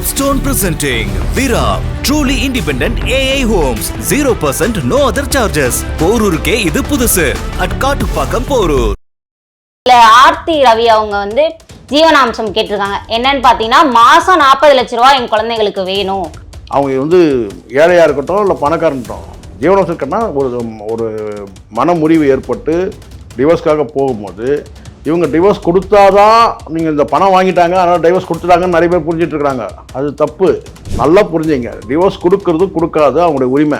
Capstone presenting Viram, truly independent AI homes, 0% no other charges. போரூருக்கே இது புதுசு. at Kattupakkam Porur. Aarthi Ravi அவங்க வந்து ஜீவனாம்சம் கேட்டிருக்காங்க. என்னன்னு பாத்தீங்கன்னா மாசம் 40 லட்சம் ரூபாய் என் குழந்தைகளுக்கு வேணும். அவங்க வந்து ஏழையா இருக்கட்டும் இல்லை பணக்காரன்ட்டோம் ஜீவனாம்சம் கேட்டா ஒரு மன முறிவு ஏற்பட்டு டிவோர்ஸ்க்காக போகும்போது இவங்க டிவோர்ஸ் கொடுத்தாதான் நீங்கள் இந்த பணம் வாங்கிட்டாங்க அதனால் டிவோர்ஸ் கொடுத்துட்டாங்கன்னு நிறைய பேர் புரிஞ்சிட்டு இருக்கிறாங்க. அது தப்பு. நல்லா புரிஞ்சுங்க. டிவோர்ஸ் கொடுக்கறது கொடுக்காது அவங்களுடைய உரிமை.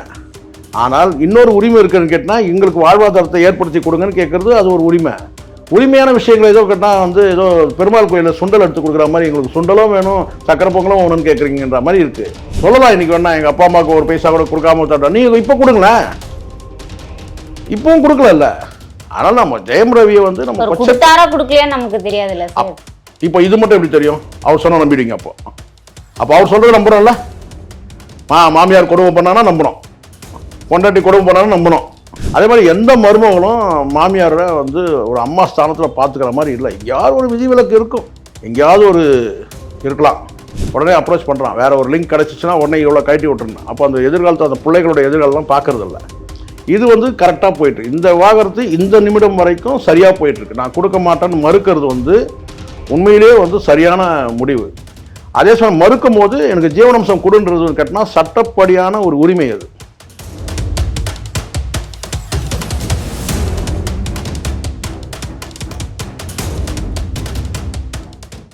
ஆனால் இன்னொரு உரிமை இருக்குன்னு கேட்டால் எங்களுக்கு வாழ்வாதாரத்தை ஏற்படுத்தி கொடுங்கன்னு கேட்குறது அது ஒரு உரிமை. உரிமையான விஷயங்கள் ஏதோ கேட்டால் வந்து ஏதோ பெருமாள் கோயிலில் சுண்டல் எடுத்து கொடுக்குற மாதிரி எங்களுக்கு சுண்டலும் வேணும் சக்கரை பொங்கலும் வேணும்னு கேட்குறீங்கன்ற மாதிரி இருக்குது. சொல்லலாம் இன்றைக்கி வேணா எங்கள் அப்பா அம்மாவுக்கு ஒரு பைசா கூட கொடுக்காம தட்டோம் நீங்கள் இப்போ கொடுங்களேன். இப்பவும் கொடுக்கல. ஆனால் நம்ம ஜெயம் ரவியை வந்து நம்ம கொடுக்கலையான்னு நமக்கு தெரியாதுல்ல. இப்போ இது மட்டும் எப்படி தெரியும்? அவர் சொன்னால் நம்பிடுவீங்க. அப்போ அவர் சொல்கிறது நம்புறோம்ல. மாமியார் கொடுமை பண்ணானா நம்புகிறோம், பொண்டாட்டி கொடுமை பண்ணாலும் நம்பணும். அதே மாதிரி எந்த மருமகளும் மாமியாரை வந்து ஒரு அம்மா ஸ்தானத்தில் பார்த்துக்கிற மாதிரி இல்லை. எங்கேயாவது ஒரு விதிவிலக்கு இருக்கும், எங்கேயாவது ஒரு இருக்கலாம். உடனே அப்ரோச் பண்ணுறான், வேற ஒரு லிங்க் கிடச்சிச்சுன்னா உடனே இவ்வளோ கட்டி விட்டுருந்தேன். அப்போ அந்த எதிர்காலத்தை அந்த பிள்ளைகளோட எதிர்காலம் பார்க்கறதில்ல. இது வந்து கரெக்டாக போயிட்டு இந்த விவாகரத்து இந்த நிமிடம் வரைக்கும் சரியாக போயிட்டுருக்கு. நான் கொடுக்க மாட்டேன்னு மறுக்கிறது வந்து உண்மையிலேயே வந்து சரியான முடிவு. அதே சமயம் மறுக்கும் போது எனக்கு ஜீவனாம்சம் கொடுன்றது கேட்டால் சட்டப்படியான ஒரு உரிமை அது.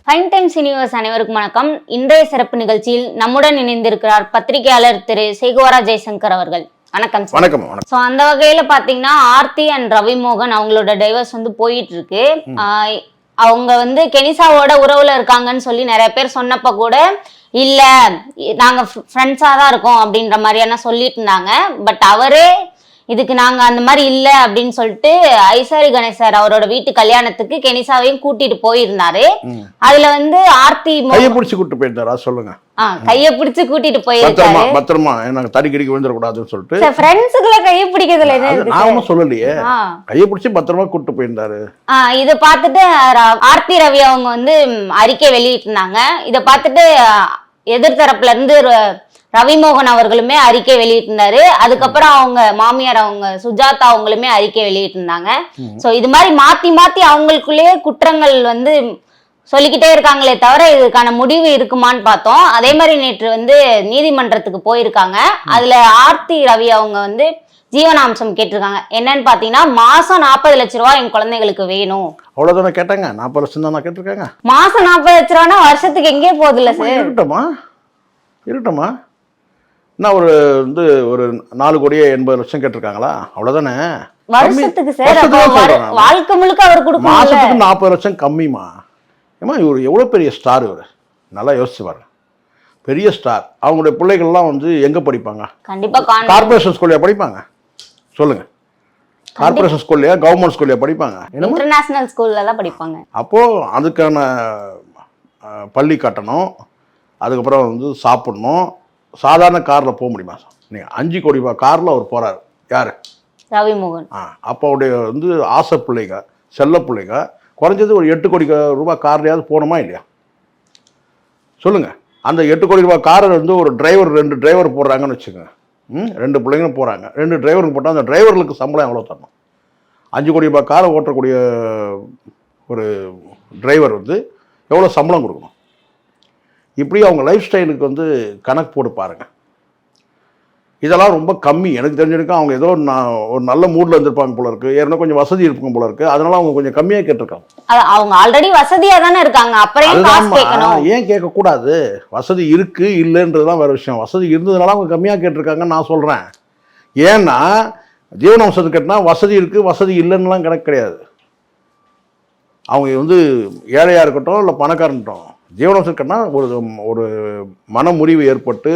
ஃபைன் டைம்ஸ் யூனிவர்ஸ் அனைவருக்கும் வணக்கம். இன்றைய சிறப்பு நிகழ்ச்சியில் நம்முடன் இணைந்திருக்கிறார் பத்திரிகையாளர் திரு சேகுவரா ஜெய்சங்கர் அவர்கள். வணக்கம். வணக்கம். ஸோ அந்த வகையில பாத்தீங்கன்னா ஆர்த்தி அண்ட் ரவிமோகன் அவங்களோட டைவர்ஸ் வந்து போயிட்டு இருக்கு. அவங்க வந்து கெனிசாவோட உறவுல இருக்காங்கன்னு சொல்லி நிறைய பேர் சொன்னப்ப கூட இல்ல நாங்க ஃப்ரெண்ட்ஸா தான் இருக்கோம் அப்படின்ற மாதிரியான சொல்லிட்டு இருந்தாங்க. பட் அவரே இதுக்கு நாங்க அந்த மாதிரி இல்ல அப்படின்னு சொல்லிட்டு ஐசாரி கணேசர் அவரோட வீட்டு கல்யாணத்துக்கு கெனிசாவையும் கூட்டிட்டு போயிருந்தாரு. அதுல வந்து ஆர்த்தி கையை பிடிச்சு கூட்டிட்டு போயிருந்தாரா? சொல்லுங்க. கையை பிடிச்சு கூட்டிட்டு போயிருக்காரு. பத்திரமா எனக்கு தடி கிடிக்கு விழுந்துடக்கூடாதுன்னு சொல்லிட்டு ஃப்ரெண்ட்ஸுக்குள்ள கையை பிடிக்கிறதுல நான் ஒன்னும் சொல்லலையே. கையை பிடிச்சு பத்திரமா கூட்டிட்டு போயிருந்தாரு. இதை பார்த்துட்டு ஆர்த்தி ரவி அவங்க வந்து அறிக்கை வெளியிட்டிருந்தாங்க. இதை பார்த்துட்டு எதிர்த்தரப்புல இருந்து ரவிமோகன் அவர்களுமே அறிக்கை வெளியிட்டிருந்தாரு. அதுக்கப்புறம் அவங்க மாமியார் அவங்க சுஜாதா அவங்களுமே அறிக்கை வெளியிட்டிருந்தாங்க. சோ இது மாதிரி மாத்தி மாத்தி அவங்களுக்குள்ளேயே குற்றங்கள் வந்து சொல்லிக்கிட்டே இருக்காங்களே தவிர இதுக்கான முடிவு இருக்குமான்னு பார்த்தோம். அதே மாதிரி நேற்று வந்து நீதிமன்றத்துக்கு போயிருக்காங்க. அதுல ஆர்த்தி ரவி அவங்க வந்து ஜீவனாம்சம் கேட்டிருக்காங்க. என்னன்னு பாத்தீங்கன்னா மாசம் 40 லட்சம் ரூபாய் என் குழந்தைகளுக்கு வேணும். அவ்வளவுதானே கேட்டாங்க. 40 லட்சம் தான் கேட்டிருக்காங்க. மாசம் 40 லட்சம் ரூபாய்னா வருஷத்துக்கு எங்கே போகுது இல்ல சார்? இருக்கட்டுமா என்ன ஒரு வந்து ஒரு 4 கோடியே 80 லட்சம் கேட்டிருக்காங்களா? அவ்வளவுதானே வருஷத்துக்கு சார். வாழ்க்கை முழுக்க அவர் கொடுக்கணும். மாசத்துக்கு 40 லட்சம் கம்மிமா. ஏமா இவர் எவ்வளவு பெரிய ஸ்டார். இவர் நல்லா யோசிச்சு பாருங்க. பெரிய ஸ்டார். அவங்களுடைய பிள்ளைகள்லாம் வந்து எங்க படிப்பாங்க? கண்டிப்பா கார்பரேஷன் ஸ்கூல்லையா படிப்பாங்க? சொல்லுங்க. கார்பரேஷன் ஸ்கூல்லையா கவர்மெண்ட் ஸ்கூல்லையா படிப்பாங்க? இன்டர்நேஷனல் ஸ்கூல்ல தான் படிப்பாங்க. அப்போ அதுக்கான பள்ளி கட்டணும், அதுக்கப்புறம் வந்து சாப்பிடணும். சாதாரண காரில் போக முடியுமா? நீங்கள் 5 கோடி ரூபாய் காரில் அவர் போகிறாரு. யார்? ரவிமோகன். அப்போ அவருடைய வந்து ஆசை பிள்ளைங்க, செல்ல பிள்ளைங்க குறைஞ்சது ஒரு 8 கோடி ரூபாய் கார்லையாவது போகணுமா இல்லையா? சொல்லுங்கள். அந்த 8 கோடி ரூபாய் காரை வந்து ஒரு டிரைவர் 2 டிரைவர் போடுறாங்கன்னு வச்சுக்கோங்க. 2 பிள்ளைங்களும் போகிறாங்க. 2 டிரைவருக்கு போட்டால் அந்த டிரைவர்களுக்கு சம்பளம் எவ்வளோ தரணும்? 5 கோடி ரூபாய் காரை ஓட்டக்கூடிய ஒரு டிரைவர் வந்து எவ்வளோ சம்பளம் கொடுக்கணும்? இப்படி அவங்க லைஃப் ஸ்டைலுக்கு வந்து கணக்கு போட்டு பாருங்க. இதெல்லாம் ரொம்ப கம்மி. எனக்கு தெரிஞ்சிருக்கேன். அவங்க ஏதோ ஒரு நல்ல மூட்ல இருந்திருப்பாங்க போல இருக்கு. ஏன்னா கொஞ்சம் வசதி இருக்கும் போல இருக்கு. அதனால அவங்க கொஞ்சம் கம்மியாக கேட்டிருக்காங்க. அவங்க ஆல்ரெடி வசதியா தானே இருக்காங்க. அப்புறம் ஏன் கேட்கக்கூடாது? வசதி இருக்கு இல்லைன்றதுதான் வேற விஷயம். வசதி இருந்ததுனால அவங்க கம்மியாக கேட்டிருக்காங்கன்னு நான் சொல்றேன். ஏன்னா ஜீவனாம்சத்துக்கு கேட்டா வசதி இருக்கு வசதி இல்லைன்னுலாம் கணக்கு கிடையாது. அவங்க வந்து ஏழையா இருக்கட்டும் இல்லை பணக்காரன்ட்டோம் ஜீவனாம்சம் கேட்டா ஒரு மன முறிவு ஏற்பட்டு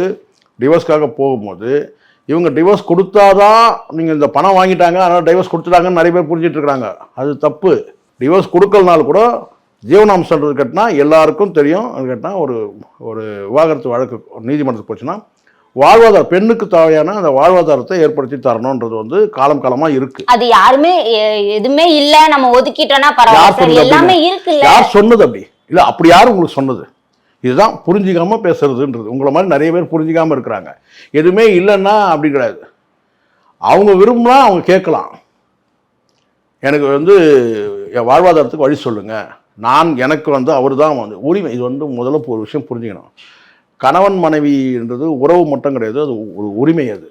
டிவோர்ஸ்க்காக போகும்போது இவங்க டிவோர்ஸ் கொடுத்தாதான் நீங்கள் இந்த பணம் வாங்கிட்டாங்க அதனால் டிவோர்ஸ் கொடுத்துட்டாங்கன்னு நிறைய பேர் புரிஞ்சிட்டு இருக்கிறாங்க. அது தப்பு. டிவோர்ஸ் கொடுக்கலனாலும் கூட ஜீவனாம்சன்றது கேட்டால் எல்லாருக்கும் தெரியும். அது கேட்டால் ஒரு விவாகரத்து வழக்கு நீதிமன்றத்துக்கு போச்சுன்னா வாழ்வாதாரம் பெண்ணுக்கு தேவையான அந்த வாழ்வாதாரத்தை ஏற்படுத்தி தரணும்ன்றது வந்து காலம் காலமா இருக்கு. அது யாருமே எதுவுமே இல்ல நம்ம ஒதுக்கிட்டோம்னா பரவாயில்லை, எல்லாமே இருக்கு. யார் சொன்னது? அப்படி இல்ல, அப்படி யாரும் உங்களுக்கு சொன்னது? இதுதான் புரிஞ்சிக்காம பேசுறதுன்றது. உங்களை மாதிரி நிறைய பேர் புரிஞ்சிக்காம இருக்கிறாங்க. எதுவுமே இல்லைன்னா அப்படி கிடையாது. அவங்க விரும்பினா அவங்க கேட்கலாம், எனக்கு வந்து என் வாழ்வாதாரத்துக்கு வழி சொல்லுங்க, எனக்கு வந்து அவர் தான் வந்து உரிமை. இது வந்து முதல்ல ஒரு விஷயம் புரிஞ்சுக்கணும். கணவன் மனைவின்றது உறவு மட்டும் கிடையாது, அது ஒரு உரிமை. அது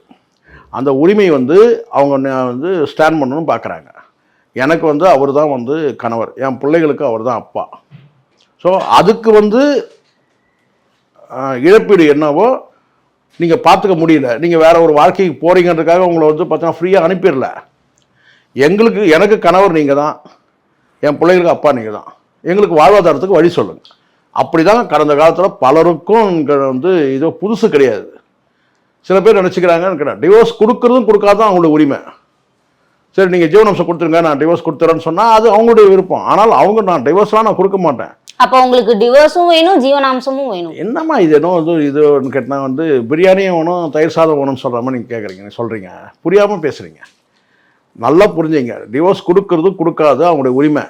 அந்த உரிமை வந்து அவங்க வந்து ஸ்டாண்ட் பண்ணணும்னு பார்க்குறாங்க. எனக்கு வந்து அவர் தான் வந்து கணவர், என் பிள்ளைகளுக்கு அவர் தான் அப்பா. ஸோ அதுக்கு வந்து இழப்பீடு என்னவோ நீங்கள் பார்த்துக்க முடியல, நீங்கள் வேற ஒரு வாழ்க்கைக்கு போகிறீங்கன்றதுக்காக உங்களை வந்து பார்த்தீங்கன்னா ஃப்ரீயாக அனுப்பிடல. எனக்கு கணவர் நீங்கள் தான், என் பிள்ளைகளுக்கு அப்பா நீங்கள் தான், எங்களுக்கு வாழ்வாதாரத்துக்கு வழி சொல்லுங்கள். அப்படி தான் கடந்த காலத்தில் பலருக்கும் வந்து இது புதுசு கிடையாது. சில பேர் நினச்சிக்கிறாங்க டிவோர்ஸ் கொடுக்குறதும் கொடுக்காதான் அவங்களோட உரிமை. சரி நீங்கள் ஜீவனாம்சம் கொடுத்துருங்க, நான் டிவோர்ஸ் கொடுத்துறேன்னு சொன்னால் அது அவங்களுடைய விருப்பம். ஆனால் நான் டிவோர்ஸ்லாம் நான் கொடுக்க மாட்டேன். அப்போ உங்களுக்கு டிவோர்ஸும் வேணும், ஜீவனாம்சமும் வேணும். என்னம்மா இது இதுன்னு கேட்டால் வந்து பிரியாணியும் வேணும், தயிர் சாதம் வேணும்னு சொல்கிற மாதிரி நீங்கள் கேட்குறீங்க, சொல்கிறீங்க, புரியாமல் பேசுகிறீங்க. நல்லா புரிஞ்சுங்க, டிவோர்ஸ் கொடுக்கறது கொடுக்காது அவங்களுடைய உரிமை.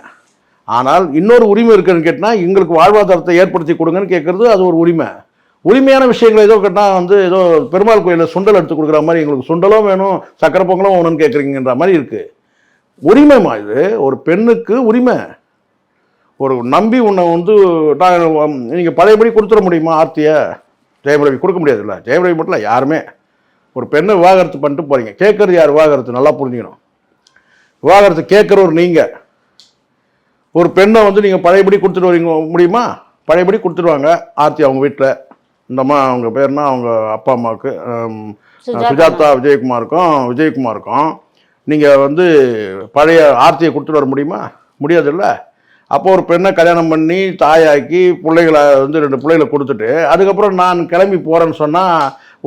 ஆனால் இன்னொரு உரிமை இருக்குன்னு கேட்டால் எங்களுக்கு வாழ்வாதாரத்தை ஏற்படுத்தி கொடுங்கன்னு கேட்குறது அது ஒரு உரிமை. உரிமையான விஷயங்கள் ஏதோ கேட்டால் வந்து ஏதோ பெருமாள் கோயிலில் சுண்டல் எடுத்து கொடுக்குற மாதிரி எங்களுக்கு சுண்டலும் வேணும் சக்கரை பொங்கலும் வேணும்னு கேட்குறீங்கன்ற மாதிரி இருக்குது. உரிமைமா இது, ஒரு பெண்ணுக்கு உரிமை. ஒரு நம்பி உன்னை வந்து நீங்கள் பழையபடி கொடுத்துட முடியுமா? ஆர்த்தியை ஜெயம் ரவி கொடுக்க முடியாதுல்ல. ஜெயம் ரவி மட்டும் இல்லை, யாருமே. ஒரு பெண்ணை விவாகரத்து பண்ணிட்டு போகிறீங்க, கேட்குறது யார்? விவாகரத்து. நல்லா புரிஞ்சுக்கணும், விவாகரத்து கேட்குறவர் நீங்கள். ஒரு பெண்ணை வந்து நீங்கள் பழையபடி கொடுத்துட்டு வரீங்க முடியுமா? பழையபடி கொடுத்துருவாங்க. ஆர்த்தி அவங்க வீட்டில், இந்தம்மா அவங்க பேர்னா அவங்க அப்பா அம்மாவுக்கு சுஜாதா விஜயகுமாருக்கும் நீங்கள் வந்து பழைய ஆர்த்தியை கொடுத்துட்டு வர முடியுமா? முடியாதுல்ல. அப்போ ஒரு பெண்ணை கல்யாணம் பண்ணி தாயாக்கி பிள்ளைகளை வந்து 2 பிள்ளைகளை கொடுத்துட்டு அதுக்கப்புறம் நான் கிளம்பி போகிறேன்னு சொன்னால்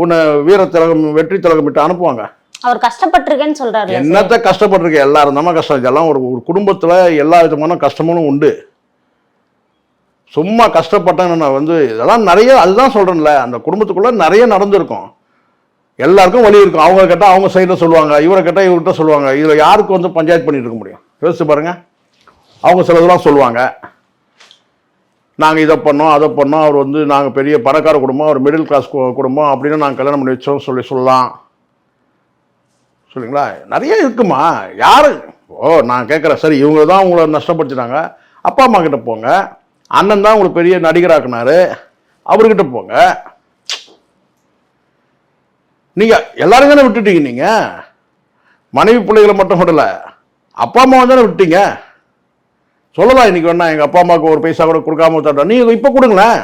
உன்னை வீரத்திலகம் வெற்றி திலகம் விட்டு அனுப்புவாங்க. அவர் கஷ்டப்பட்டிருக்கேன்னு சொல்றாரு. என்னத்த கஷ்டப்பட்டிருக்கேன்? எல்லாரும் தான் கஷ்டம். இதெல்லாம் ஒரு குடும்பத்தில் எல்லா விதமான கஷ்டமும் உண்டு. சும்மா கஷ்டப்பட்டேன்னு நான் வந்து இதெல்லாம் நிறைய, அதுதான் சொல்கிறேன்ல, அந்த குடும்பத்துக்குள்ளே நிறைய நடந்திருக்கும். எல்லாருக்கும் வழி இருக்கும். அவங்க கேட்டால் அவங்க சைடில் சொல்லுவாங்க, இவரை கேட்டால் இவர்கிட்ட சொல்லுவாங்க. இதில் யாருக்கு வந்து பஞ்சாயத்து பண்ணிட்டு இருக்க முடியும்? யோசிச்சு பாருங்க. அவங்க சிலதெல்லாம் சொல்லுவாங்க, நாங்கள் இதை பண்ணோம் அதை பண்ணோம், அவர் வந்து நாங்கள் பெரிய பணக்கார குடும்பம், அவர் மிடில் கிளாஸ் குடும்பம் அப்படின்னு நாங்கள் கல்யாணம் பண்ணி வச்சோம் சொல்லலாம். சொல்லுங்களா? நிறைய இருக்குமா. யாரு நான் கேட்குறேன், சரி இவங்க தான் உங்களை நஷ்டப்படுத்தினாங்க, அப்பா அம்மா கிட்ட போங்க. அண்ணன் தான் உங்களுக்கு பெரிய நடிகராக்குனாரு, அவர்கிட்ட போங்க. நீங்கள் எல்லாரும் தானே விட்டுட்டீங்க. நீங்கள் மனைவி பிள்ளைகளை மட்டும் விடல, அப்பா அம்மாவை தானே விட்டீங்க. சொல்லலாம் இன்னைக்கு வேணா எங்கள் அப்பா அம்மாவுக்கு ஒரு பைசா கூட கொடுக்காம தட்டோம், நீங்கள் இப்போ கொடுங்களேன்.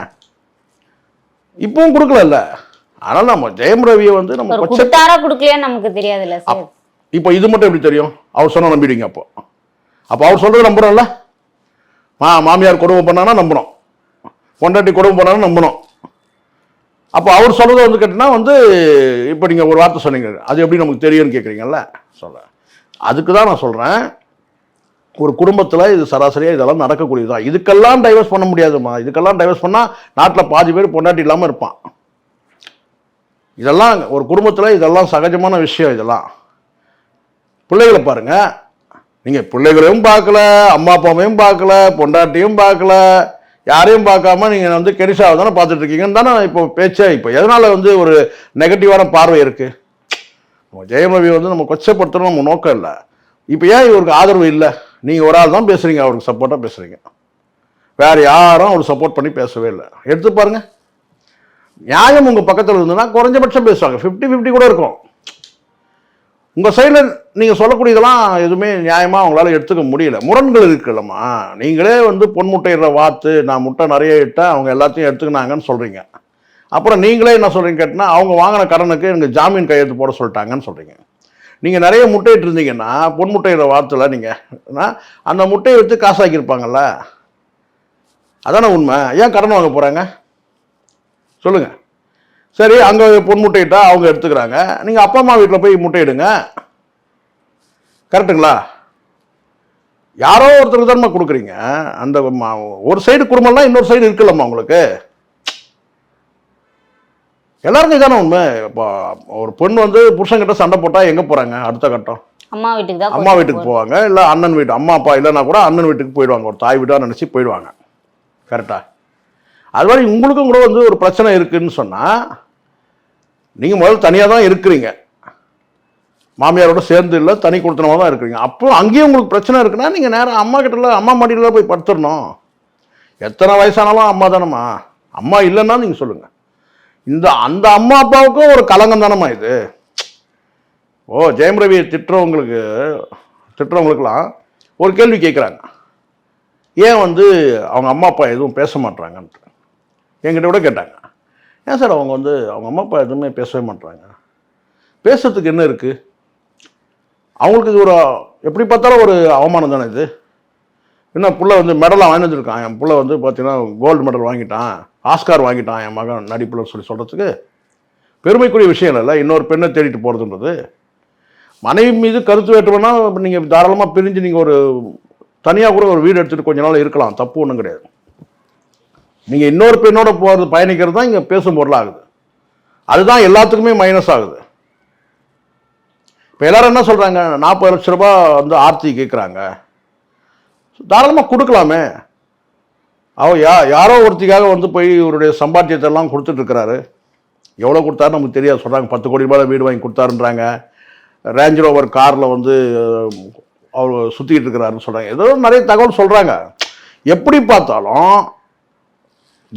இப்பவும் கொடுக்கல. ஆனால் நம்ம ஜெயம் ரவியை வந்து நம்ம கொடுக்கலையான்னு நமக்கு தெரியாதுல்ல சார். இப்போ இது மட்டும் எப்படி தெரியும்? அவர் சொன்னால் நம்பிடுவீங்க. அப்போ அவர் சொல்றது நம்புறோம்ல. மாமியார் கொடுமை பண்ணானா நம்பணும், பொண்டாட்டி கொடுமை பண்ணாலும் நம்பணும். அப்போ அவர் சொல்றதை வந்து கேட்டீங்கன்னா வந்து இப்போ நீங்கள் ஒரு வார்த்தை சொன்னீங்க, அது எப்படி நமக்கு தெரியும்னு கேட்குறீங்கல்ல. அதுக்கு தான் நான் சொல்கிறேன், ஒரு குடும்பத்தில் இது சராசரியாக இதெல்லாம் நடக்கக்கூடியதுதான். இதுக்கெல்லாம் டைவர்ஸ் பண்ண முடியாதுமா. இதுக்கெல்லாம் டைவர்ஸ் பண்ணால் நாட்டில் பாதி பேர் பொண்டாட்டி இல்லாமல் இருப்பான். இதெல்லாம் ஒரு குடும்பத்தில் இதெல்லாம் சகஜமான விஷயம். இதெல்லாம் பிள்ளைகளை பாருங்க, நீங்கள் பிள்ளைகளையும் பார்க்கல, அம்மா அப்பாவையும் பார்க்கல, பொண்டாட்டியும் பார்க்கல, யாரையும் பார்க்காம நீங்கள் வந்து கெரிசாவை தானே பார்த்துட்டு இருக்கீங்கன்னு தானே இப்போ பேச்சே. இப்போ எதனால் வந்து ஒரு நெகட்டிவான பார்வை இருக்குது? ஜெயம் ரவி வந்து நம்ம கொச்சப்படுத்தணும் நம்ம நோக்கம் இல்லை. இப்போ ஏன் இவருக்கு ஆதரவு இல்லை? நீங்கள் ஒரு ஆள் தான் பேசுகிறீங்க, அவருக்கு சப்போர்ட்டாக பேசுகிறீங்க, வேறு யாரும் அவருக்கு சப்போர்ட் பண்ணி பேசவே இல்லை. எடுத்து பாருங்க, நியாயம் உங்கள் பக்கத்தில் இருந்ததுன்னா குறைஞ்சபட்சம் பேசுவாங்க, 50-50 கூட இருக்கும். உங்கள் சைடில் நீங்கள் சொல்லக்கூடியதெல்லாம் எதுவுமே நியாயமாக அவங்களால எடுத்துக்க முடியல, முரண்கள் இருக்குல்லம்மா. நீங்களே வந்து பொன் முட்டையிடுற வாத்து, நான் முட்டை நிறைய இட்டேன், அவங்க எல்லாத்தையும் எடுத்துக்கினாங்கன்னு சொல்கிறீங்க. அப்புறம் நீங்களே என்ன சொல்கிறீங்க கேட்டினா, அவங்க வாங்கின கடனுக்கு எனக்கு ஜாமீன் கையெழுத்து போட சொல்லிட்டாங்கன்னு சொல்கிறீங்க. நீங்கள் நிறைய முட்டையிட்டு இருந்தீங்கன்னா பொன் முட்டையிடுற வாத்தில் நீங்கள் அந்த முட்டையை விற்று காசாக்கியிருப்பாங்கல்ல, அதானே உண்மை. ஏன் கடன் வாங்க போகிறாங்க சொல்லுங்கள்? சரி, அங்கே பொன் முட்டையிட்டா அவங்க எடுத்துக்கிறாங்க, நீங்கள் அப்பா அம்மா வீட்டில் போய் முட்டையிடுங்க, கரெக்டுங்களா? யாரோ ஒருத்தருக்கு தானே கொடுக்குறீங்க. அந்த ஒரு சைடு குடும்பம்லாம் இன்னொரு சைடு இருக்குல்லம்மா உங்களுக்கு. எல்லாருக்கும் இதானே உண்மை. இப்போ ஒரு பொண்ணு வந்து புருஷன்கிட்ட சண்டை போட்டால் எங்கே போகிறாங்க? அடுத்த கட்டம் அம்மா வீட்டுக்கு போவாங்க, இல்லை அண்ணன் வீட்டு, அம்மா அப்பா இல்லைன்னா கூட அண்ணன் வீட்டுக்கு போயிடுவாங்க, ஒரு தாய் வீட்டாக நினச்சி போயிடுவாங்க. கரெக்டா? அது மாதிரி உங்களுக்கும் கூட வந்து ஒரு பிரச்சனை இருக்குன்னு சொன்னால் நீங்கள் முதல்ல தனியாக தான் இருக்கிறீங்க, மாமியாரோட சேர்ந்து இல்லை, தனி கொடுத்தனமாக தான் இருக்கிறீங்க. அப்போ அங்கேயும் உங்களுக்கு பிரச்சனை இருக்குன்னா நீங்கள் நேரம் அம்மா கிட்ட அம்மா மடியில் போய் படுத்துடணும். எத்தனை வயசானாலும் அம்மா தானம்மா, அம்மா இல்லைன்னா நீங்கள் சொல்லுங்கள். அந்த அம்மா அப்பாவுக்கும் ஒரு கலங்கம் தானம்மா இது. ஜெயம் ரவியை திட்டுறவங்களுக்கெல்லாம் ஒரு கேள்வி கேட்குறாங்க, ஏன் வந்து அவங்க அம்மா அப்பா எதுவும் பேச மாட்டாங்கன்ட்டு என்கிட்ட கூட கேட்டாங்க. ஏன் சார் அவங்க வந்து அவங்க அம்மா அப்பா எதுவுமே பேசவே மாட்டாங்க, பேசுறதுக்கு என்ன இருக்குது, அவங்களுக்கு இது ஒரு எப்படி பார்த்தாலும் ஒரு அவமானம் தானே இது. இன்னும் புள்ள வந்து மெடலாக வாங்கி வச்சுருக்கான், என் புள்ள வந்து பார்த்தீங்கன்னா கோல்டு மெடல் வாங்கிட்டான், ஆஸ்கார் வாங்கிட்டான் என் மகன் நடிப்புல சொல்கிறதுக்கு பெருமைக்குரிய விஷயம் இல்லை. இன்னொரு பெண்ணை தேடிட்டு போகிறதுன்றது. மனைவி மீது கருத்து வேற்றுமைனா நீங்கள் தாராளமாக பிரிஞ்சு நீங்கள் ஒரு தனியாக கூட ஒரு வீடு எடுத்துகிட்டு கொஞ்ச நாள் இருக்கலாம், தப்பு ஒன்றும் கிடையாது. நீங்கள் இன்னொரு பெண்ணோட போகிறது பயணிக்கிறது தான் இங்கே பேசும் பொருளாகுது. அதுதான் எல்லாத்துக்குமே மைனஸ் ஆகுது. இப்போ எல்லாரும் என்ன சொல்கிறாங்க, 40 லட்ச ரூபா வந்து ஆர்த்தி கேட்குறாங்க, தாராளமாக கொடுக்கலாமே. யாரோ ஒருத்திக்காக வந்து போய் இவருடைய சம்பாத்தியத்தெல்லாம் கொடுத்துட்ருக்கிறாரு. எவ்வளோ கொடுத்தாரு நமக்கு தெரியாது. சொல்கிறாங்க 10 கோடி ரூபாய் வீடு வாங்கி கொடுத்தாருன்றாங்க, ரேஞ்ச் ரோவர் காரில் வந்து அவர் சுற்றிக்கிட்டு இருக்கிறாருன்னு சொல்கிறாங்க. ஏதோ நிறைய தகவல் சொல்கிறாங்க. எப்படி பார்த்தாலும்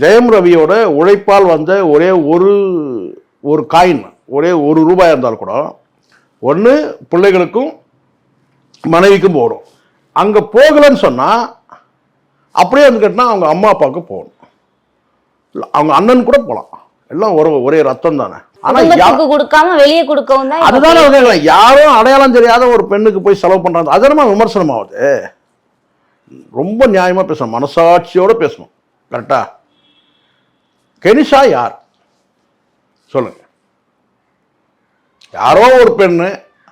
ஜெயம் ரவியோட உழைப்பால் வந்த ஒரே ஒரு காயின், ஒரே ₹1 இருந்தால் கூட ஒன்று பிள்ளைகளுக்கும் மனைவிக்கும் போகணும். அங்கே போகலன்னு சொன்னால் அப்படியே வந்து கேட்டால் அவங்க அம்மா அப்பாவுக்கு போகணும், அவங்க அண்ணன் கூட போகலாம், எல்லாம் ஒரே ரத்தம் தானே. கொடுக்காம வெளியே கொடுக்கவும் தான் அதுதான் யாரும் அடையாளம் தெரியாத ஒரு பெண்ணுக்கு போய் செலவு பண்றாங்க. அதெல்லாம் விமர்சனம் ஆகுது. ரொம்ப நியாயமா பேசணும், மனசாட்சியோட பேசணும். கரெக்டா? கெனிஷா யார் சொல்லுங்க? யாரோ ஒரு பெண்ணு,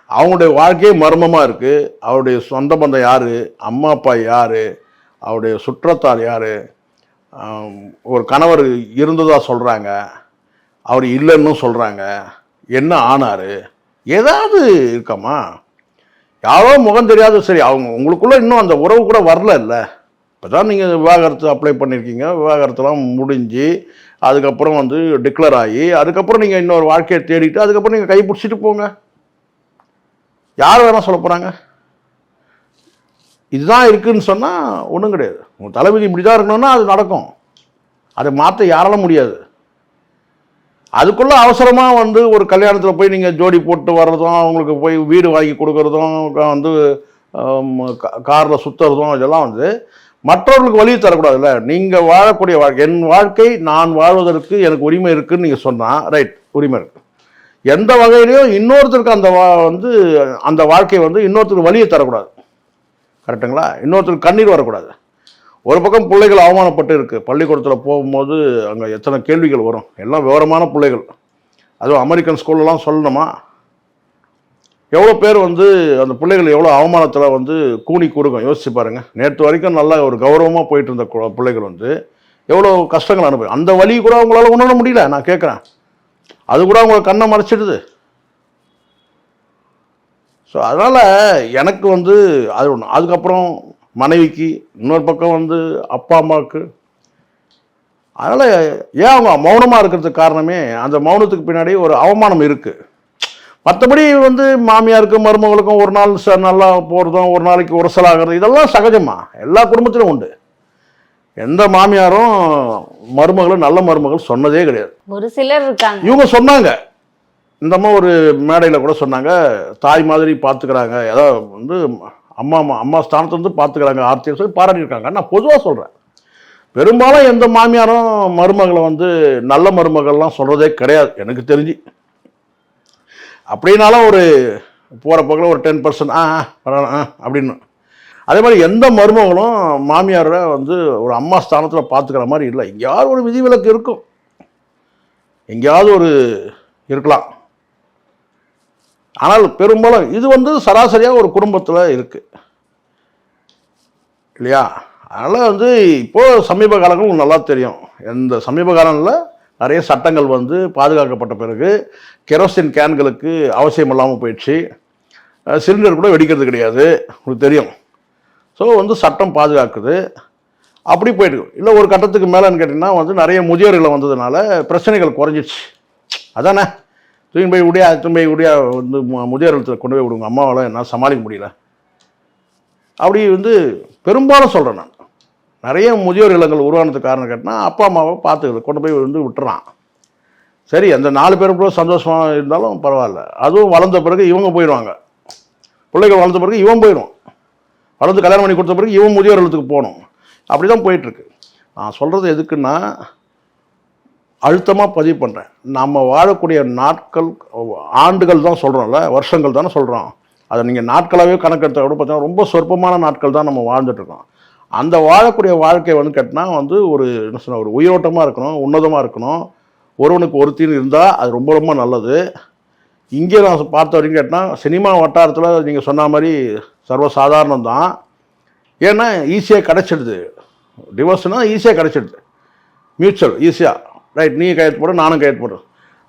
அவங்களுடைய வாழ்க்கையே மர்மமா இருக்கு. அவருடைய சொந்த பந்தம் யாரு, அம்மா அப்பா யாரு, அவருடைய சுற்றத்தார் யாரு, ஒரு கணவர் இருந்ததா சொல்றாங்க, அவர் இல்லைன்னு சொல்கிறாங்க, என்ன ஆனார், ஏதாவது இருக்காமா? யாரோ முகம் தெரியாத. சரி, அவங்க உங்களுக்குள்ள இன்னும் அந்த உறவு கூட வரல இல்லை. இப்போ தான் நீங்கள் விவாகரத்து அப்ளை பண்ணியிருக்கீங்க, விவாகரத்துலாம் முடிஞ்சு அதுக்கப்புறம் வந்து டிக்ளேர் ஆகி அதுக்கப்புறம் நீங்கள் இன்னொரு வாழ்க்கையை தேடிட்டு அதுக்கப்புறம் நீங்கள் கை பிடிச்சிட்டு போங்க. யார் வேணால் சொல்ல போகிறாங்க? இதுதான் இருக்குதுன்னு சொன்னால் ஒன்றும் கிடையாது. உங்கள் தலைவிதி இப்படி தான் இருக்கணும்னா அது நடக்கும், அதை மாற்ற யாராலும் முடியாது. அதுக்குள்ளே அவசரமாக வந்து ஒரு கல்யாணத்தில் போய் நீங்கள் ஜோடி போட்டு வர்றதும், அவங்களுக்கு போய் வீடு வாங்கி கொடுக்கறதும், வந்து காரில் சுற்றுறதும், இதெல்லாம் வந்து மற்றவர்களுக்கு வழி தரக்கூடாதுல்ல. நீங்கள் வாழக்கூடிய வாழ்க்கை, என் வாழ்க்கை நான் வாழ்வதற்கு எனக்கு உரிமை இருக்குதுன்னு நீங்கள் சொன்னால் ரைட், உரிமை இருக்குது. எந்த வகையிலையும் இன்னொருத்தருக்கு அந்த வாழ்க்கை வந்து இன்னொருத்தருக்கு வழியை தரக்கூடாது. கரெக்டுங்களா? இன்னொருத்தருக்கு கண்ணீர் வரக்கூடாது. ஒரு பக்கம் பிள்ளைகள் அவமானப்பட்டு இருக்கு. பள்ளிக்கூடத்தில் போகும்போது அங்கே எத்தனை கேள்விகள் வரும். எல்லாம் விவரமான பிள்ளைகள், அதுவும் அமெரிக்கன் ஸ்கூல்லலாம் சொல்லணுமா? எவ்வளோ பேர் வந்து அந்த பிள்ளைகள் எவ்வளோ அவமானத்தில் வந்து கூனி கொடுக்கும். யோசிச்சு பாருங்க. நேற்று வரைக்கும் நல்லா ஒரு கௌரவமாக போயிட்டு இருந்த பிள்ளைகள் வந்து எவ்வளோ கஷ்டங்கள் அனுபவி. அந்த வழி கூட அவங்களால உணர முடியல. நான் கேட்குறேன், அது கூட அவங்க கண்ணை மறைச்சிடுது. ஸோ அதனால் எனக்கு வந்து அது ஒன்று. அதுக்கப்புறம் மனைவிக்கு, இன்னொரு பக்கம் வந்து அப்பா அம்மாவுக்கு. அதனால் ஏன் அவங்க மௌனமாக இருக்கிறதுக்கு காரணமே அந்த மௌனத்துக்கு பின்னாடி ஒரு அவமானம் இருக்குது. மற்றபடி வந்து மாமியாருக்கும் மருமகளுக்கும் ஒரு நாள் நல்லா போகிறதும், ஒரு நாளைக்கு உரசலாகிறது, இதெல்லாம் சகஜமா எல்லா குடும்பத்திலும் உண்டு. எந்த மாமியாரும் மருமகளும் நல்ல மருமகள் சொன்னதே கிடையாது. ஒரு சிலர் இருக்காங்க. இவங்க சொன்னாங்க, இந்த அம்மா ஒரு மேடையில் கூட சொன்னாங்க, தாய் மாதிரி பார்த்துக்கிறாங்க, ஏதாவது வந்து அம்மா ஸ்தானத்தை வந்து பார்த்துக்கிறாங்க ஆர்த்தியை சொல்லி பாராட்டியிருக்காங்க. நான் பொதுவாக சொல்கிறேன், பெரும்பாலும் எந்த மாமியாரும் மருமகளை வந்து நல்ல மருமகள்லாம் சொல்கிறதே கிடையாது எனக்கு தெரிஞ்சு. அப்படின்னாலும் ஒரு போகிற பக்கம் ஒரு 10% அப்படின்னு. அதே மாதிரி எந்த மருமகளும் மாமியாரை வந்து ஒரு அம்மா ஸ்தானத்தில் பார்த்துக்கிற மாதிரி இல்லை. எங்கேயாவது ஒரு விதிவிலக்கு இருக்கும், எங்கேயாவது ஒரு இருக்கலாம். ஆனால் பெரும்பாலும் இது வந்து சராசரியாக ஒரு குடும்பத்தில் இருக்குது இல்லையா? அதனால் வந்து இப்போது சமீப காலங்கள் நல்லா தெரியும். எந்த சமீப காலங்களில் நிறைய சட்டங்கள் வந்து பாதுகாக்கப்பட்ட பிறகு கெரோசின் கேன்களுக்கு அவசியம் இல்லாமல் போயிடுச்சு. சிலிண்டர் கூட வெடிக்கிறது கிடையாது, உங்களுக்கு தெரியும். ஸோ வந்து சட்டம் பாதுகாக்குது. அப்படி போயிட்டு இல்லை ஒரு கட்டத்துக்கு மேலேன்னு கேட்டிங்கன்னா வந்து நிறைய முதியோர்களை வந்ததுனால பிரச்சனைகள் குறைஞ்சிச்சு. அதானே தூக்கி போய் வந்து முதியோர்கள் கொண்டு போய் விடுங்க, அம்மாவால் என்ன சமாளிக்க முடியல. அப்படி வந்து பெரும்பாலும் சொல்கிறேன் நான், நிறைய முதியோர் இல்லங்கள் உருவானதுக்கு காரணம் கேட்டினா அப்பா அம்மாவை பார்த்துக்கிறது கொண்டு போய் வந்து விட்டுறான். சரி, அந்த 4 பேரும் கூட சந்தோஷமாக இருந்தாலும் பரவாயில்ல. அதுவும் வளர்ந்த பிறகு இவங்க போயிடுவாங்க, பிள்ளைகள் வளர்ந்த பிறகு இவன் போயிடுவான், வளர்ந்து கல்யாணம் பண்ணி கொடுத்த பிறகு இவன் முதியோர் இல்லத்துக்கு போகணும். அப்படி தான் போயிட்டுருக்கு. நான் சொல்கிறது எதுக்குன்னா அழுத்தமாக பதிவு பண்ணுறேன். நம்ம வாழக்கூடிய நாட்கள் ஆண்டுகள் தான் சொல்கிறோம்ல, வருஷங்கள் தானே சொல்கிறோம். அதை நீங்கள் நாட்களாகவே கணக்கெடுத்த கூட பார்த்தீங்கன்னா ரொம்ப சொற்பமான நாட்கள் தான் நம்ம வாழ்ந்துட்டுருக்கோம். அந்த வாழக்கூடிய வாழ்க்கை வந்து கேட்டால் வந்து ஒரு என்ன சொன்ன ஒரு உயிரோட்டமாக இருக்கணும், உன்னதமாக இருக்கணும். ஒருவனுக்கு ஒருத்தின்னு இருந்தால் அது ரொம்ப ரொம்ப நல்லது. இங்கே நான் பார்த்த வரைக்கும் கேட்டால் சினிமா வட்டாரத்தில் நீங்கள் சொன்ன மாதிரி சர்வசாதாரணம் தான். ஏன்னா ஈஸியாக கிடச்சிடுது, டிவோர்ஸ்னால் ஈஸியாக கிடச்சிடுது, மியூச்சுவல் ஈஸியாக, ரைட், நீ கையெழுத்து போடு நானும் கையெழுத்து போடு.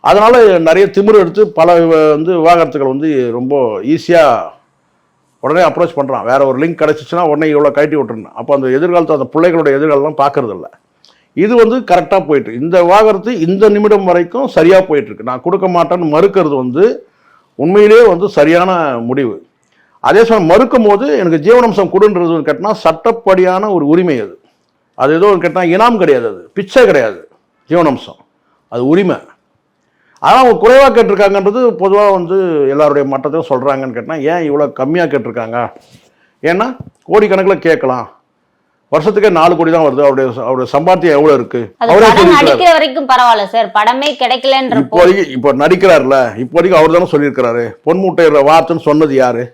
அதனால் நிறைய திமிரு எடுத்து பல வந்து விவாகரத்துகள் வந்து ரொம்ப ஈஸியாக உடனே அப்ரோச் பண்ணுறான். வேறு ஒரு லிங்க் கிடச்சிச்சின்னா உடனே இவ்வளோ கட்டி விட்டுருந்தேன். அப்போ அந்த எதிர்காலத்தை அந்த பிள்ளைகளோட எதிர்காலம் பார்க்கறதில்ல. இது வந்து கரெக்டாக போயிட்டு இந்த விவாகரத்து இந்த நிமிடம் வரைக்கும் சரியாக போயிட்டுருக்கு. நான் கொடுக்க மாட்டேன்னு மறுக்கிறது வந்து உண்மையிலேயே வந்து சரியான முடிவு. அதே சமயம் மறுக்கும் போது எனக்கு ஜீவனாம்சம் கொடுன்றது கேட்டால் சட்டப்படியான ஒரு உரிமை. அது ஏதோ கேட்டால் இனாம் கிடையாது, அது பிச்சை கிடையாது. ஜீவனாம்சம் அது உரிமை. ஆனால் அவங்க குறைவாக கேட்டிருக்காங்கன்றது பொதுவாக வந்து எல்லாருடைய மட்டத்தையும் சொல்கிறாங்கன்னு கேட்டால் ஏன் இவ்வளோ கம்மியாக கேட்டிருக்காங்க? ஏன்னா கோடிக்கணக்கில் கேட்கலாம், வருஷத்துக்கே 4 கோடி தான் வருது. அவருடைய சம்பாத்தியம் எவ்வளவு இருக்கு? நடிக்கிற வரைக்கும் பரவாயில்ல சார், படமே கிடைக்கலன்ற இப்போதைக்கு இப்போ நடிக்கிறாருல, இப்போதைக்கு அவர் தானே சொல்லியிருக்கிறாரு. பொன் முட்டை வார்த்தைன்னு சொன்னது யாரு?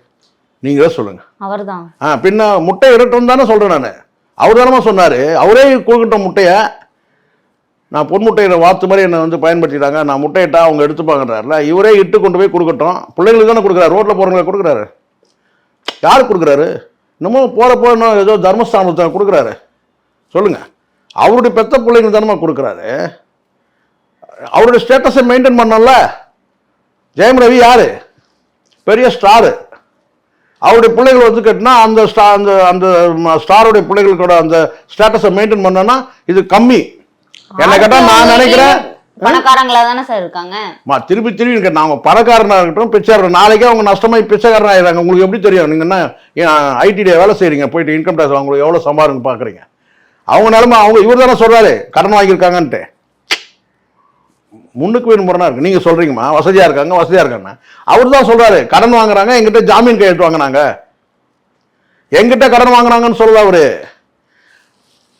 நீங்களே சொல்லுங்க. அவர்தான். பின்ன முட்டை இடட்டும் தானே சொல்றேன் நான். அவர் தானமா சொன்னாரு, அவரே கொடுக்கட்டும் முட்டைய. நான் பொன் முட்டையில வார்த்தை மாதிரி என்னை வந்து பயன்படுத்திட்டாங்க, நான் முட்டையிட்டா அவங்க எடுத்துப்பாங்கன்றாருல, இவரே இட்டு கொண்டு போய் கொடுக்கட்டும். பிள்ளைங்களுக்கு தானே கொடுக்குறாரு, ரோட்ல போறவங்களை கொடுக்குறாரு. யாரு கொடுக்குறாரு? இன்னமும் போகிறப்போ இன்னும் ஏதோ தர்மஸ்தானத்தை கொடுக்குறாரு. சொல்லுங்கள், அவருடைய பெத்த பிள்ளைங்க தானமா கொடுக்குறாரு. அவருடைய ஸ்டேட்டஸை மெயின்டைன் பண்ணல. ஜெயம் ரவி யாரு? பெரிய ஸ்டாரு. அவருடைய பிள்ளைகள் வந்து கேட்டினா அந்த அந்த ஸ்டாருடைய பிள்ளைகளோட அந்த ஸ்டேட்டஸை மெயின்டைன் பண்ணனா இது கம்மி. என்ன கேட்டால் நான் நினைக்கிறேன் பணக்காரங்களா தானே சார் இருக்காங்க. திருப்பி கேட்டேன், அவங்க பணக்காரனா இருக்கட்டும் பிச்சைக்காரன், நாளைக்கே அவங்க நஷ்டமாய் பிச்சைக்காரன் ஆயிடுறாங்க. உங்களுக்கு எப்படி தெரியும்? நீங்க என்ன ஐடில வேலை செய்றீங்க, போயிட்டு இன்கம் டேக்ஸ் அவங்களுக்கு எவ்வளவு சம்பாருன்னு பாக்குறீங்க. அவங்க நிலைமை அவங்க இவர் தானே சொல்றாரு கடன் வாங்கியிருக்காங்கன்ட்டு. முன்னுக்கு வேணும் முரணா இருக்கு. நீங்க சொல்றீங்கம்மா வசதியா இருக்காங்க. அவர் தான் சொல்றாரு கடன் வாங்குறாங்க, எங்கிட்ட ஜாமீன் கையெழுத்து வாங்கினாங்க, எங்கிட்ட கடன் வாங்குறாங்கன்னு சொல்ல. அவரு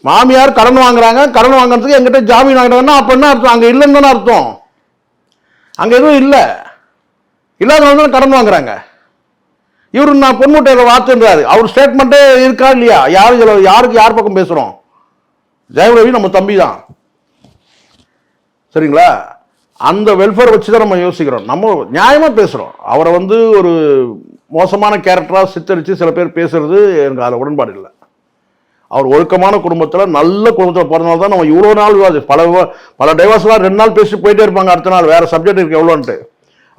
மாமியார் கடன் வாங்குறாங்க, கடன் வாங்குறதுக்கு எங்கிட்ட ஜாமீன் வாங்குறாங்கன்னா அப்ப என்ன அர்த்தம்? அங்க இல்லைன்னு தானே அர்த்தம். அங்க எதுவும் இல்லை, இல்லாதவங்க கடன் வாங்குறாங்க. இவரு நான் பொன்முட்டையில வாத்துன்றாரு. அவர் ஸ்டேட்மெண்ட்டே இருக்கா இல்லையா? யாருக்கு யார் பக்கம் பேசுறோம்? ஜெயம் ரவி நம்ம தம்பி தான், சரிங்களா? அந்த வெல்ஃபேர் வச்சுதான் நம்ம யோசிக்கிறோம், நம்ம நியாயமா பேசுறோம். அவரை வந்து ஒரு மோசமான கேரக்டரா சித்தரிச்சு சில பேர் பேசுறது எனக்கு அதில் உடன்பாடு இல்லை. அவர் ஒழுக்கமான குடும்பத்தில் நல்ல குடும்பத்தில் பிறந்தனால தான் நம்ம இவ்வளோ நாள் பல டைவர்ஸ்லாம் 2 நாள் பேசிட்டு போயிட்டே இருப்பாங்க, அடுத்த நாள் வேற சப்ஜெக்ட் இருக்கு எவ்வளோன்ட்டு.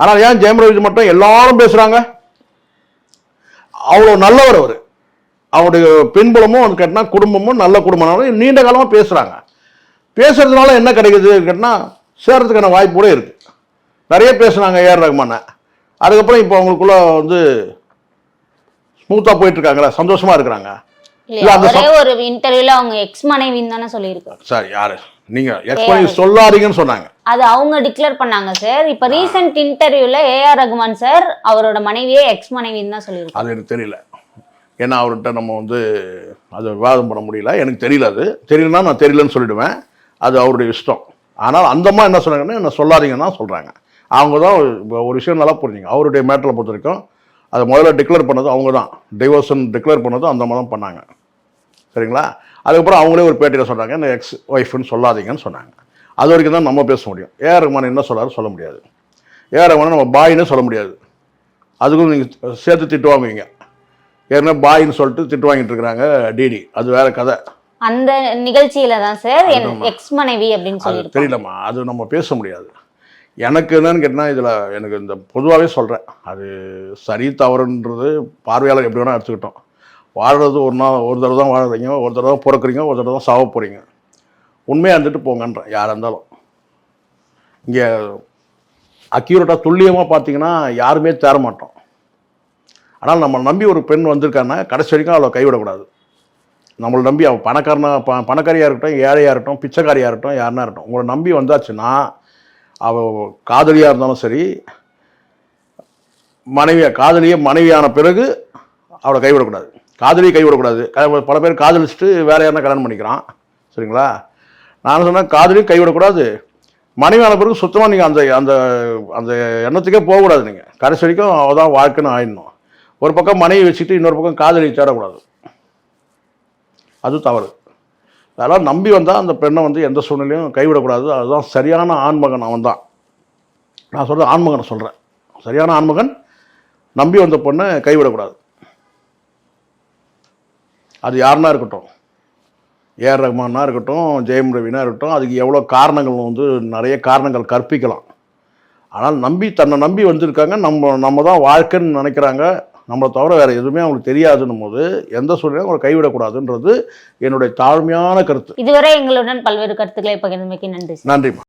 ஆனால் ஏன் ஜெயம் ரவி மட்டும் எல்லாரும் பேசுறாங்க? அவ்வளோ நல்லவர் அவர். அவருடைய பின்புலமும் வந்து கேட்டால் குடும்பமும் நல்ல குடும்பம், நீண்ட காலமாக பேசுறாங்க. பேசுறதுனால என்ன கிடைக்குது கேட்டால் சேர்றதுக்கான வாய்ப்பு கூட இருக்கு. நிறைய பேசுனாங்க ஏஆர் ரஹ்மானை, அதுக்கப்புறம் இப்போ அவங்களுக்குள்ள வந்து ஸ்மூத்தா போயிட்டு இருக்காங்களா, சந்தோஷமா இருக்கிறாங்க. ஒரே ஒரு இன்டர்வியூல அவங்க எக்ஸ் மனைவின்னு தானே சொல்லியிருக்காங்க. சார் யாரு நீங்க எக்ஸ் மனைவி சொல்லாதீங்கன்னு சொன்னாங்க, அது அவங்க டிக்ளேர் பண்ணாங்க சார். இப்ப ரீசன்ட் இன்டர்வியூல ஏஆர் ரஹ்மான் சார் அவரோட மனைவியே எக்ஸ் மனைவின்னு தான் சொல்லியிருக்காங்க. அது எனக்கு தெரியல, ஏன்னா அவர்கிட்ட நம்ம வந்து அதை விவாதம் பண்ண முடியல. எனக்கு தெரியல, அது தெரியலன்னா நான் தெரியலன்னு சொல்லிடுவேன், அது அவருடைய இஷ்டம். ஆனால் அந்தம்மா என்ன சொன்னாங்கன்னா என்ன சொல்லாதீங்கன்னா சொல்றாங்க. அவங்க தான் ஒரு விஷயம் நல்லா புரிஞ்சுங்க. அவருடைய மேட்டரை பொறுத்த வரைக்கும் அதை முதல்ல டிக்ளேர் பண்ணது அவங்க தான், டிவோர்ஸ்ன்னு டிக்ளேர் பண்ணதும் அந்த மாதிரி தான் பண்ணாங்க, சரிங்களா? அதுக்கப்புறம் அவங்களே ஒரு பேட்டியில் சொல்கிறாங்க இந்த எக்ஸ் ஒய்ஃப்னு சொல்லாதீங்கன்னு சொன்னாங்க. அது வரைக்கும் தான் நம்ம பேச முடியும். ஏஆர் ரஹ்மான் என்ன சொல்லாரு சொல்ல முடியாது. ஏஆர் ரஹ்மான் நம்ம பாயின்னு சொல்ல முடியாது, அதுக்கும் நீங்கள் சேர்த்து திட்டு வாங்குவீங்க. ஏற்கனவே பாயின்னு சொல்லிட்டு திட்டு வாங்கிட்டு இருக்கிறாங்க டிடி, அது வேற கதை. அந்த நிகழ்ச்சியில தான் சார் எக்ஸ் மனைவி அப்படின்னு சொல்லி தெரியலம்மா, அது நம்ம பேச முடியாது. எனக்கு என்னன்னு கேட்டால் இதில் எனக்கு இந்த பொதுவாகவே சொல்கிறேன், அது சரி தவறுன்றது பார்வையாளர் எப்படி வேணால் எடுத்துக்கிட்டோம். வாழ்கிறது ஒரு தடவை தான் வாழ்கிறீங்க, ஒரு தடவை தான் பிறக்கிறீங்க, ஒரு தடவை தான் சாவ போகிறீங்க. உண்மையாக இருந்துட்டு போங்கன்றேன் யாராக இருந்தாலும். இங்கே அக்யூரேட்டாக துல்லியமாக பார்த்தீங்கன்னா யாருமே தேர மாட்டோம். ஆனால் நம்ம நம்பி ஒரு பெண் வந்திருக்காங்கன்னா கடைசி வரைக்கும் அவளை கைவிடக்கூடாது. நம்மளை நம்பி அவள் பணக்காரியாக இருக்கட்டும், ஏழையாக இருக்கட்டும், பிச்சைக்காரியாக இருக்கட்டும், யாருன்னா இருக்கட்டும், உங்களை நம்பி வந்தாச்சுன்னா அவள் காதலியாக இருந்தாலும் சரி, மனைவியான பிறகு அவளை கைவிடக்கூடாது. காதலியை கைவிடக்கூடாது. பல பேர் காதலிச்சுட்டு வேற யாருன்னா கல்யாணம் பண்ணிக்கிறான். சரிங்களா? நான் சொன்னேன் காதலியும் கைவிடக்கூடாது, மனைவியான பிறகு சுத்தமாக நீங்கள் அந்த அந்த அந்த எண்ணத்துக்கே போகக்கூடாது. நீங்கள் கடைசி வரைக்கும் அவள் தான் வாழ்க்கைன்னு ஆயிடணும். ஒரு பக்கம் மனைவி வச்சுக்கிட்டு இன்னொரு பக்கம் காதலி தேடக்கூடாது. அது தவறு. அதெல்லாம் நம்பி வந்தால் அந்த பெண்ணை வந்து எந்த சூழ்நிலையும் கைவிடக்கூடாது. அதுதான் சரியான ஆண்மகன். அவன் தான் நான் சொல்கிறேன், ஆண்மகனை சொல்கிறேன். சரியான ஆண்மகன் நம்பி வந்த பொண்ணை கைவிடக்கூடாது. அது யாருன்னா இருக்கட்டும், ஏஆர் ரஹ்மானா இருக்கட்டும், ஜெயம் ரவினா இருக்கட்டும், அதுக்கு எவ்வளோ காரணங்கள் வந்து நிறைய காரணங்கள் கற்பிக்கலாம். ஆனால் தன்னை நம்பி வந்திருக்காங்க, நம்ம தான் வாழ்க்கைன்னு நினைக்கிறாங்க, நம்மளை தவிர வேறு எதுவுமே அவங்களுக்கு தெரியாதுன்னும் போது எந்த சூழ்நிலையும் அவங்களை கைவிடக்கூடாதுன்றது என்னுடைய தாழ்மையான கருத்து. இதுவரை எங்களுடன் பல்வேறு கருத்துக்களை பகிர்ந்தமைக்கு நன்றி. நன்றிம்மா.